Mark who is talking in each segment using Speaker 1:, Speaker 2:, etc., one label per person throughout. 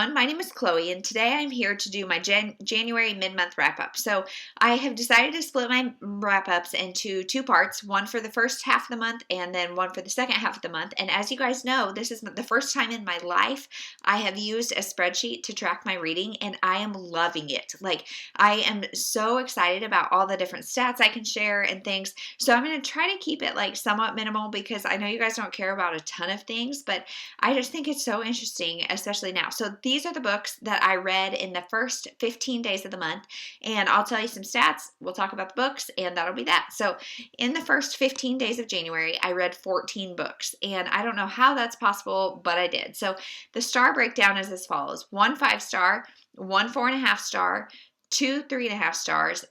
Speaker 1: everyone, my name is Chloe and today I'm here to do my January mid-month wrap-up. So I have decided to split my wrap-ups into two parts, one for the first half of the month and then one for the second half of the month. And as you guys know, this is the first time in my life I have used a spreadsheet to track my reading and I am loving it. Like, I am so excited about all the different stats I can share and things. So I'm going to try to keep it like somewhat minimal because I know you guys don't care about a ton of things, but I just think it's so interesting, especially now. So these are the books that I read in the first 15 days of the month, and I'll tell you some stats, we'll talk about the books, and that'll be that. So in the first 15 days of January, I read 14 books, and I don't know how that's possible, but I did. So the star breakdown is as follows: 1 5-star, 1 4.5 star, 2 3.5 stars,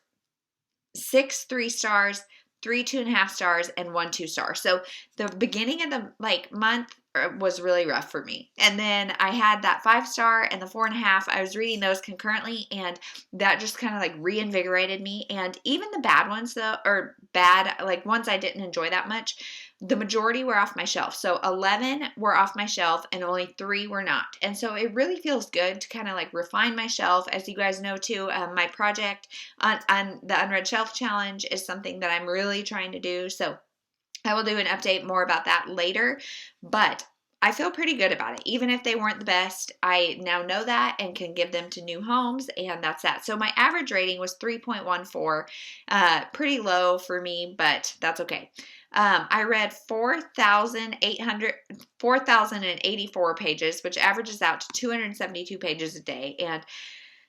Speaker 1: 6 3 stars, 3 2.5 stars, and 1 2 star. So the beginning of the month was really rough for me. And then I had that 5-star and the 4.5. I was reading those concurrently, and that just kind of like reinvigorated me. And even the bad ones, though, or bad, like ones I didn't enjoy that much, the majority were off my shelf. So 11 were off my shelf and only 3 were not. And so it really feels good to kind of like refine my shelf. As you guys know too, my project on the Unread Shelf Challenge is something that I'm really trying to do. So I will do an update more about that later, but I feel pretty good about it. Even if they weren't the best, I now know that and can give them to new homes, and that's that. So my average rating was 3.14, pretty low for me, but that's okay. I read 4,084 pages, which averages out to 272 pages a day, and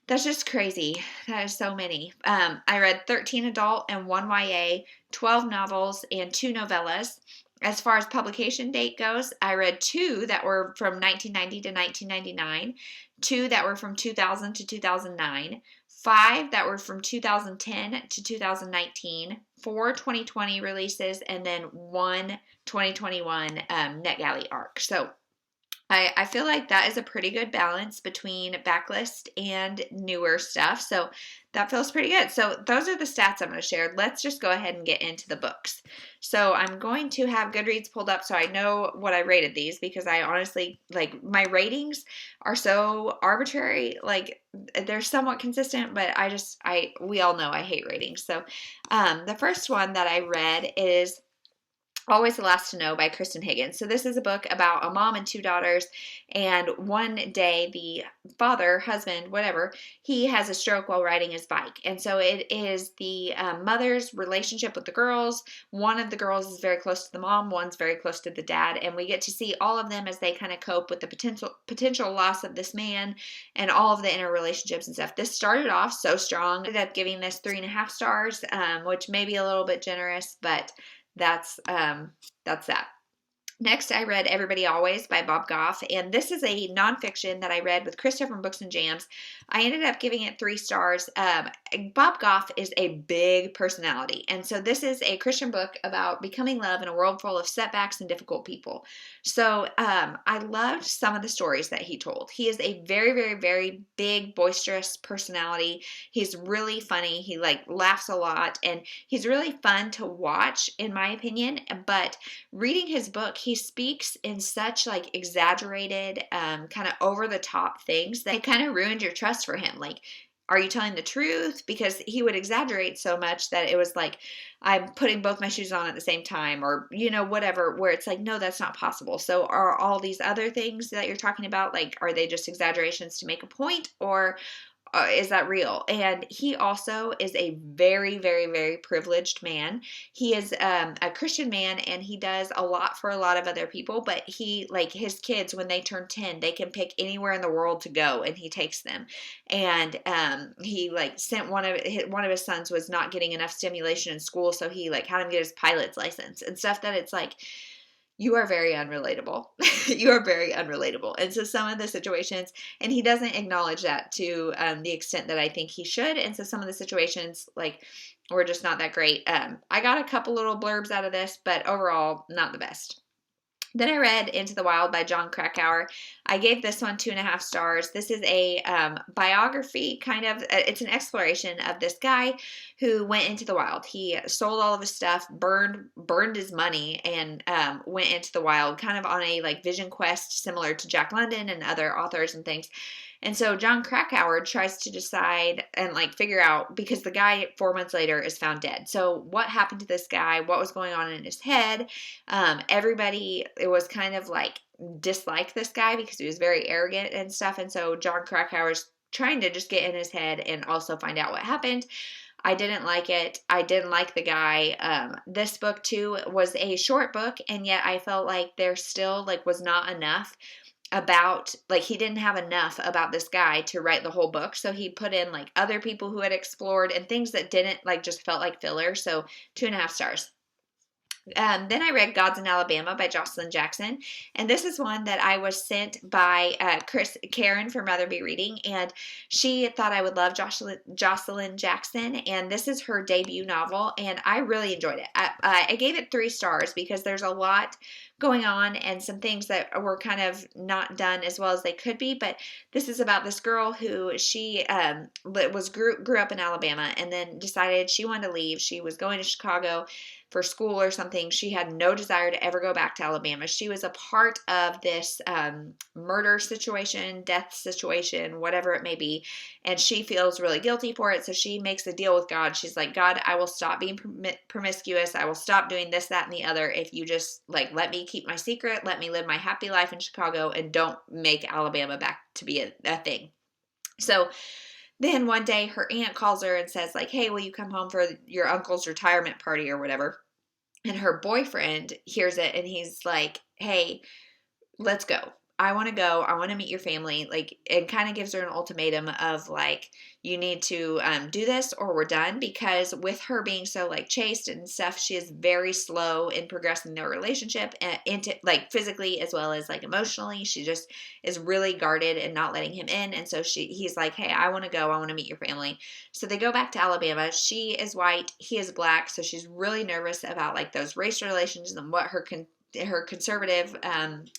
Speaker 1: that's just crazy. That is so many. I read 13 adult and 1 YA, 12 novels, and 2 novellas. As far as publication date goes, I read 2 that were from 1990 to 1999, 2 that were from 2000 to 2009, 5 that were from 2010 to 2019, 4 2020 releases, and then 1 2021 NetGalley ARC. So I feel like that is a pretty good balance between backlist and newer stuff. So that feels pretty good. So those are the stats I'm going to share. Let's just go ahead and get into the books. So I'm going to have Goodreads pulled up so I know what I rated these, because I honestly, like, my ratings are so arbitrary. Like, they're somewhat consistent, but we all know I hate ratings. So the first one that I read is Always the Last to Know by Kristin Higgins. So this is a book about a mom and 2 daughters, and one day the father, husband, whatever, he has a stroke while riding his bike. And so it is the mother's relationship with the girls. One of the girls is very close to the mom, one's very close to the dad, and we get to see all of them as they kind of cope with the potential loss of this man and all of the inner relationships and stuff. This started off so strong. I ended up giving this 3.5 stars, which may be a little bit generous, but that's that. Next, I read Everybody Always by Bob Goff, and this is a nonfiction that I read with Krista from Books and Jams. I ended up giving it 3 stars. Bob Goff is a big personality, and so this is a Christian book about becoming love in a world full of setbacks and difficult people. So I loved some of the stories that he told. He is a very, very, very big, boisterous personality. He's really funny. He laughs a lot, and he's really fun to watch, in my opinion. But reading his book, he speaks in such exaggerated, kind of over the top things that it kind of ruined your trust for him. Like, are you telling the truth? Because he would exaggerate so much that it was like, I'm putting both my shoes on at the same time, or, whatever, where it's like, no, that's not possible. So are all these other things that you're talking about, are they just exaggerations to make a point, or is that real? And he also is a very, very, very privileged man. He is a Christian man, and he does a lot for a lot of other people, but he, his kids, when they turn 10, they can pick anywhere in the world to go, and he takes them. And he sent one of his sons was not getting enough stimulation in school, so he had him get his pilot's license and stuff that it's like, you are very unrelatable. You are very unrelatable. And so some of the situations, and he doesn't acknowledge that to the extent that I think he should. And so some of the situations, were just not that great. I got a couple little blurbs out of this, but overall, not the best. Then I read Into the Wild by Jon Krakauer. I gave this one 2.5 stars. This is a biography, kind of. It's an exploration of this guy who went into the wild. He sold all of his stuff, burned his money, and went into the wild, kind of on a vision quest, similar to Jack London and other authors and things. And so John Krakauer tries to decide and like figure out, because the guy 4 months later is found dead. So what happened to this guy? What was going on in his head? Everybody, it was kind of like disliked this guy because he was very arrogant and stuff. And so John Krakauer's trying to just get in his head and also find out what happened. I didn't like it. I didn't like the guy. This book too was a short book, and yet I felt like there still like was not enough about, like, he didn't have enough about this guy to write the whole book. So he put in like other people who had explored and things that didn't, like, just felt like filler. So 2.5 stars. Then I read Gods in Alabama by Joshilyn Jackson, and this is one that I was sent by Karen from Rather Be Reading, and she thought I would love Joshilyn Jackson, and this is her debut novel, and I really enjoyed it. I gave it 3 stars because there's a lot going on and some things that were kind of not done as well as they could be, but this is about this girl who she grew up in Alabama and then decided she wanted to leave. She was going to Chicago for school or something. She had no desire to ever go back to Alabama. She was a part of this murder situation, death situation, whatever it may be, and she feels really guilty for it. So she makes a deal with God. She's like, God, I will stop being promiscuous. I will stop doing this, that, and the other if you just like let me keep my secret, let me live my happy life in Chicago, and don't make Alabama back to be a thing. So then one day her aunt calls her and says like, hey, will you come home for your uncle's retirement party or whatever? And her boyfriend hears it and he's like, hey, let's go. I want to go. I want to meet your family. Like, it kind of gives her an ultimatum of like, you need to do this or we're done, because with her being so like chaste and stuff, she is very slow in progressing their relationship into like physically as well as like emotionally. She just is really guarded and not letting him in. And so he's like, hey, I want to go. I want to meet your family. So they go back to Alabama. She is white. He is black. So she's really nervous about like those race relations and what her conservative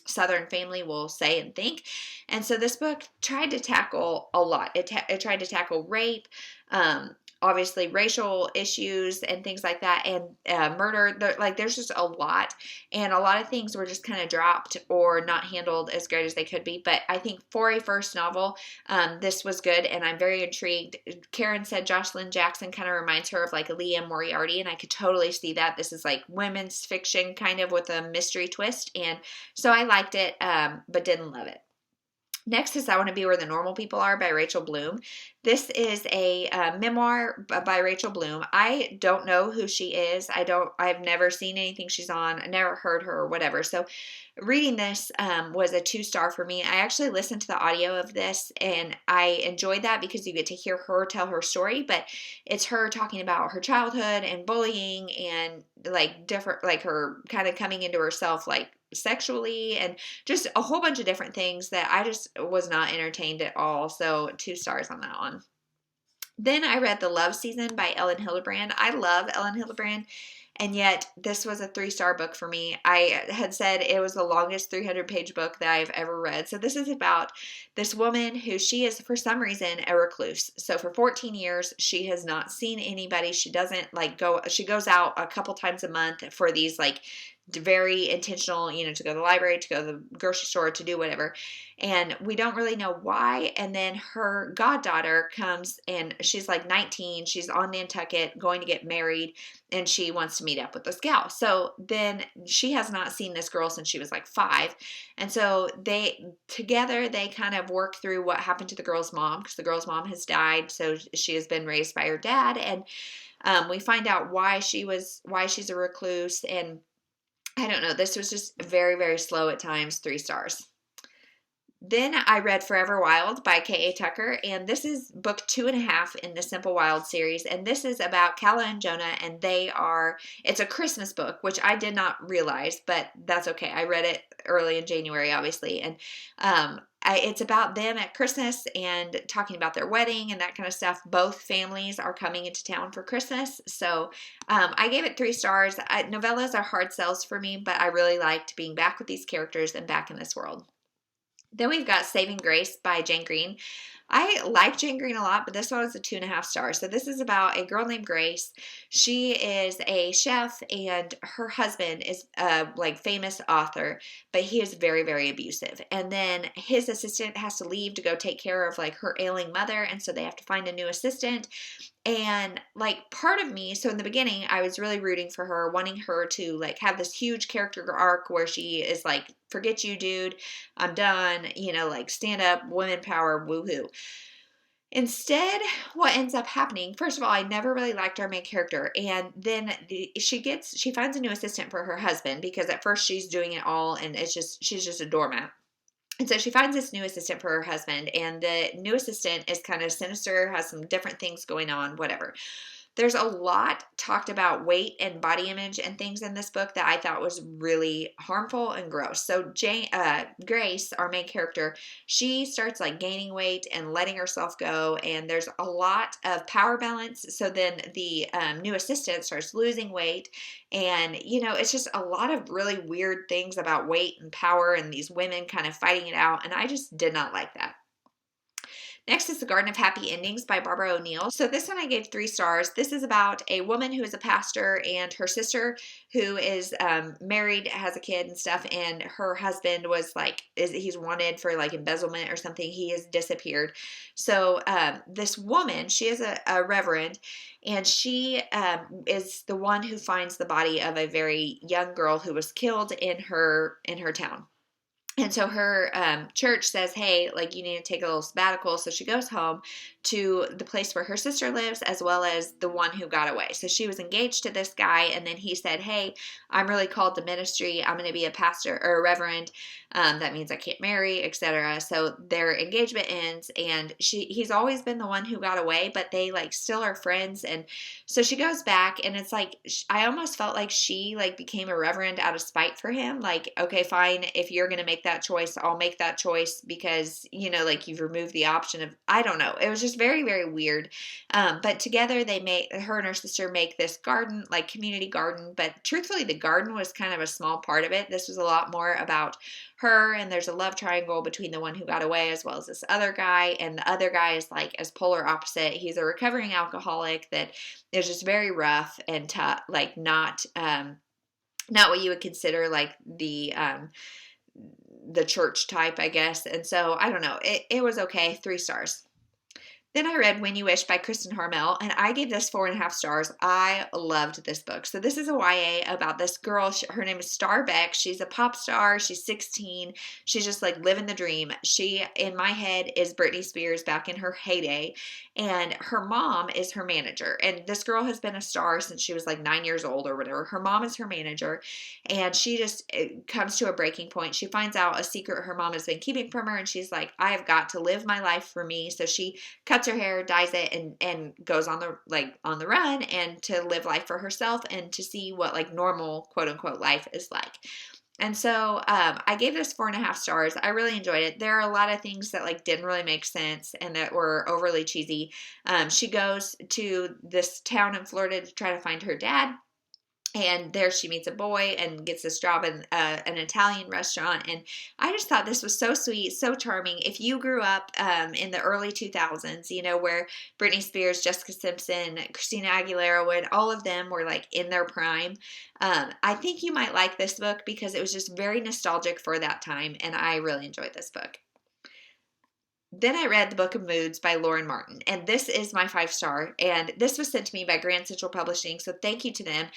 Speaker 1: Southern family will say and think. And so this book tried to tackle a lot. It tried to tackle rape, obviously racial issues and things like that, and murder. There's just a lot. And a lot of things were just kind of dropped or not handled as great as they could be. But I think for a first novel, this was good, and I'm very intrigued. Karen said Joshilyn Jackson kind of reminds her of like a Liam Moriarty, and I could totally see that. This is like women's fiction kind of with a mystery twist, and so I liked it, but didn't love it. Next is I Want to Be Where the Normal People Are by Rachel Bloom. This is a memoir by Rachel Bloom. I don't know who she is. I've never seen anything she's on. I never heard her or whatever. So reading this was a 2-star for me. I actually listened to the audio of this and I enjoyed that because you get to hear her tell her story, but it's her talking about her childhood and bullying and like different, like her kind of coming into herself, like sexually, and just a whole bunch of different things that I just was not entertained at all. So 2 stars on that one. Then I read The Love Season by Elin Hilderbrand. I love Elin Hilderbrand, and yet this was a 3-star book for me. I had said it was the longest 300-page book that I've ever read. So this is about this woman who she is, for some reason, a recluse. So for 14 years, she has not seen anybody. She doesn't like go, she goes out a couple times a month for these like very intentional, to go to the library, to go to the grocery store, to do whatever. And we don't really know why. And then her goddaughter comes and she's like 19. She's on Nantucket going to get married and she wants to meet up with this gal. So then she has not seen this girl since she was like 5. And so they kind of work through what happened to the girl's mom, because the girl's mom has died. So she has been raised by her dad. And we find out why she's a recluse. And I don't know. This was just very, very slow at times. 3 stars. Then I read Forever Wild by K.A. Tucker, and this is book 2.5 in the Simple Wild series, and this is about Kala and Jonah, and it's a Christmas book, which I did not realize, but that's okay. I read it early in January, obviously, and it's about them at Christmas and talking about their wedding and that kind of stuff. Both families are coming into town for Christmas, so I gave it 3 stars. Novellas are hard sells for me, but I really liked being back with these characters and back in this world. Then we've got Saving Grace by Jane Green. I like Jane Green a lot, but this one was a 2.5 stars. So this is about a girl named Grace. She is a chef, and her husband is a famous author, but he is very, very abusive. And then his assistant has to leave to go take care of her ailing mother, and so they have to find a new assistant. And part of me, so in the beginning, I was really rooting for her, wanting her to have this huge character arc where she is forget you, dude, I'm done, stand up, women power, woohoo. Instead, what ends up happening, first of all, I never really liked our main character. And then she finds a new assistant for her husband, because at first she's doing it all and she's just a doormat. And so she finds this new assistant for her husband, and the new assistant is kind of sinister, has some different things going on, whatever. There's a lot talked about weight and body image and things in this book that I thought was really harmful and gross. So Grace, our main character, she starts gaining weight and letting herself go, and there's a lot of power balance. So then the new assistant starts losing weight, and it's just a lot of really weird things about weight and power and these women kind of fighting it out, and I just did not like that. Next is The Garden of Happy Endings by Barbara O'Neill. So this one I gave 3 stars. This is about a woman who is a pastor and her sister who is married, has a kid and stuff, and her husband was he's wanted for embezzlement or something. He has disappeared. So this woman, she is a reverend, and she is the one who finds the body of a very young girl who was killed in her town. And so her church says, hey, you need to take a little sabbatical. So she goes home to the place where her sister lives, as well as the one who got away. So she was engaged to this guy, and then he said, hey, I'm really called to ministry. I'm going to be a pastor or a reverend. That means I can't marry, etc. So their engagement ends, and he's always been the one who got away, but they still are friends. And so she goes back, and it's I almost felt like she became a reverend out of spite for him. Okay, fine, if you're going to make that choice, I'll make that choice, because you've removed the option of, I don't know. It was just very, very weird. But together her and her sister make this garden, community garden. But truthfully, the garden was kind of a small part of it. This was a lot more about her, and there's a love triangle between the one who got away as well as this other guy, and the other guy is as polar opposite. He's a recovering alcoholic that is just very rough and tough, not what you would consider the church type, I guess. And so I don't know, it was okay, 3 stars. Then I read When You Wish by Kristin Harmel, and I gave this 4.5 stars. I loved this book. So this is a YA about this girl. Her name is Star Beck. She's a pop star. She's 16. She's just living the dream. She, in my head, is Britney Spears back in her heyday, and her mom is her manager. And this girl has been a star since she was 9 years old or whatever. Her mom is her manager, and she just comes to a breaking point. She finds out a secret her mom has been keeping from her, and she's like, I have got to live my life for me. So she cuts her hair, dyes it, and goes on the run, and to live life for herself and to see what normal quote unquote life is like. And so I gave this 4.5 stars. I really enjoyed it. There are a lot of things that didn't really make sense and that were overly cheesy. She goes to this town in Florida to try to find her dad. And there she meets a boy and gets this job in an Italian restaurant. And I just thought this was so sweet, so charming. If you grew up in the early 2000s, where Britney Spears, Jessica Simpson, Christina Aguilera, when all of them were in their prime, I think you might like this book because it was just very nostalgic for that time. And I really enjoyed this book. Then I read The Book of Moods by Lauren Martin, and this is my 5-star, and this was sent to me by Grand Central Publishing, so thank you to them.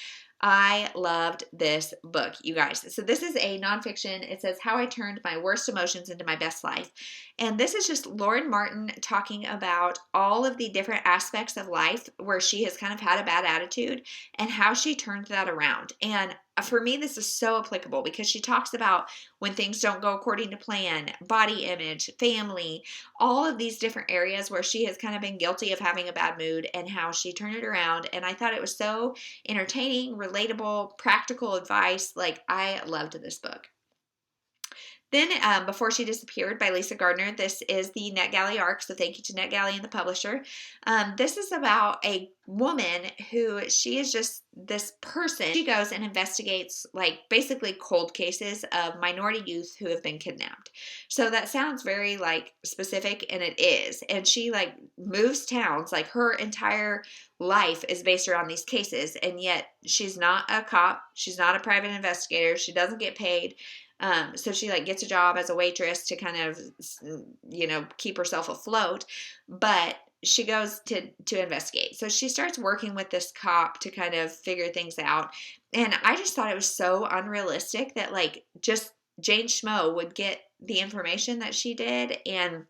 Speaker 1: I loved this book, you guys. So this is a nonfiction. It says How I Turned My Worst Emotions into My Best Life. And this is just Lauren Martin talking about all of the different aspects of life where she has kind of had a bad attitude and how she turned that around. And for me, this is so applicable because she talks about when things don't go according to plan, body image, family, all of these different areas where she has kind of been guilty of having a bad mood and how she turned it around. And I thought it was so entertaining, relatable, practical advice. I loved this book. Then, Before She Disappeared by Lisa Gardner. This is the NetGalley arc, so thank you to NetGalley and the publisher. This is about a woman who, she is just this person. She goes and investigates like basically cold cases of minority youth who have been kidnapped. So that sounds very like specific, and it is. And she like moves towns, like her entire life is based around these cases, and yet she's not a cop, she's not a private investigator, she doesn't get paid. So she like gets a job as a waitress to kind of, keep herself afloat, but she goes to investigate. So she starts working with this cop to kind of figure things out. And I just thought it was so unrealistic that like just Jane Schmo would get the information that she did. And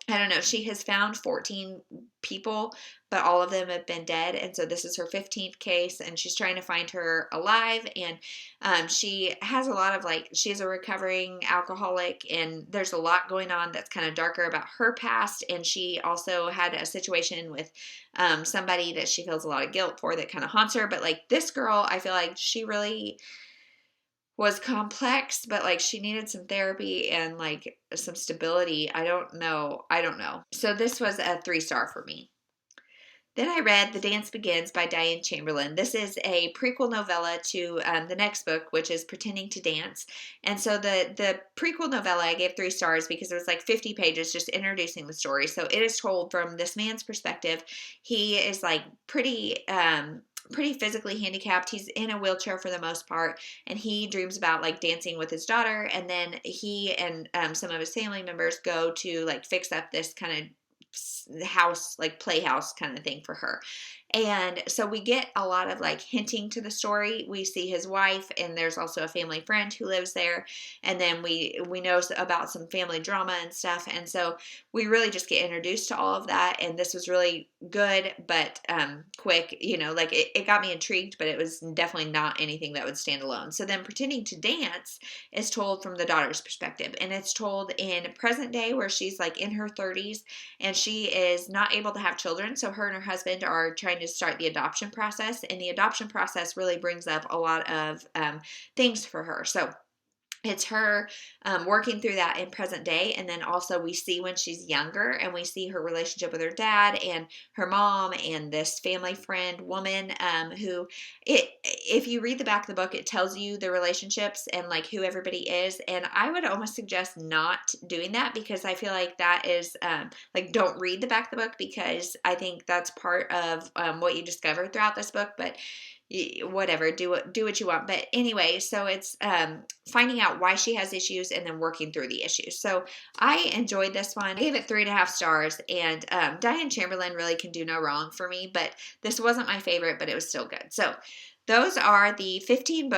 Speaker 1: I don't know, she has found 14 people, but all of them have been dead. And so this is her 15th case, and she's trying to find her alive. And she has a lot of she's a recovering alcoholic, and there's a lot going on that's kind of darker about her past. And she also had a situation with somebody that she feels a lot of guilt for that kind of haunts her. But like this girl, I feel like she really was complex, but like she needed some therapy and like some stability. I don't know. So this was a 3-star for me. Then I read The Dance Begins by Diane Chamberlain. This is a prequel novella to the next book, which is Pretending to Dance. And so the prequel novella, I gave 3 stars because it was like 50 pages just introducing the story. So it is told from this man's perspective. He is like pretty physically handicapped. He's in a wheelchair for the most part, and he dreams about like dancing with his daughter. And then he and some of his family members go to like fix up this kind of house, like playhouse kind of thing for her. And so we get a lot of like hinting to the story. We see his wife, and there's also a family friend who lives there. And then we know about some family drama and stuff. And so we really just get introduced to all of that. And this was really good, but quick, it got me intrigued, but it was definitely not anything that would stand alone. So then Pretending to Dance is told from the daughter's perspective, and it's told in present day where she's like in her 30s, and she is not able to have children. So her and her husband are trying to start the adoption process, and the adoption process really brings up a lot of things for her. So it's her working through that in present day. And then also we see when she's younger, and we see her relationship with her dad and her mom and this family friend woman who, if you read the back of the book, it tells you the relationships and like who everybody is. And I would almost suggest not doing that, because I feel like that is don't read the back of the book, because I think that's part of what you discover throughout this book. But whatever, do what you want. But anyway, so it's finding out why she has issues and then working through the issues. So I enjoyed this one. I gave it 3.5 stars, and Diane Chamberlain really can do no wrong for me, but this wasn't my favorite, but it was still good. So those are the 14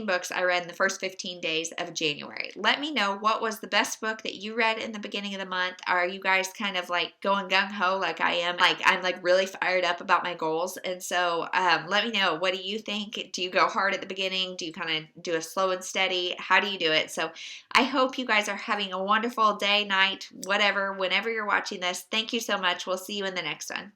Speaker 1: books I read in the first 15 days of January. Let me know what was the best book that you read in the beginning of the month. Are you guys kind of like going gung-ho like I am? Like I'm like really fired up about my goals. And so let me know, what do you think? Do you go hard at the beginning? Do you kind of do a slow and steady? How do you do it? So I hope you guys are having a wonderful day, night, whatever, whenever you're watching this. Thank you so much. We'll see you in the next one.